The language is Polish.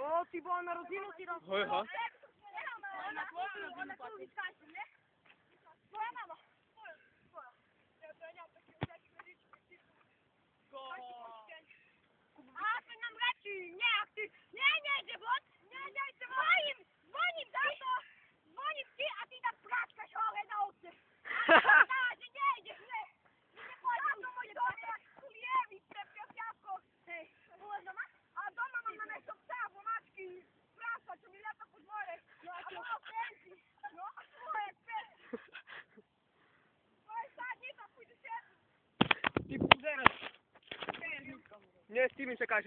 O, ty bo na rodinu ti raz. Aha. Ona tu wyskaczy, nie? Twoja mama. A, ty nam leci. Nie, jak ty. Nie, idzie bot. Nie, idzie bot. Dzwonim, tato. Dzwonim ci, a ty na praczkę szorę na oczy. A, że nie idziesz, nie. Nie chodź, to mój dom jak kuliewicz, te piątniasko. Byłeś doma? A doma mam na miejscu psa, bo maczki praca, czy mi lata pod worek. No, a to pensji. No, a twoje pensji. Twoje sadnica, pójdzie się. Ty zaraz. Nie, z kim czekasz?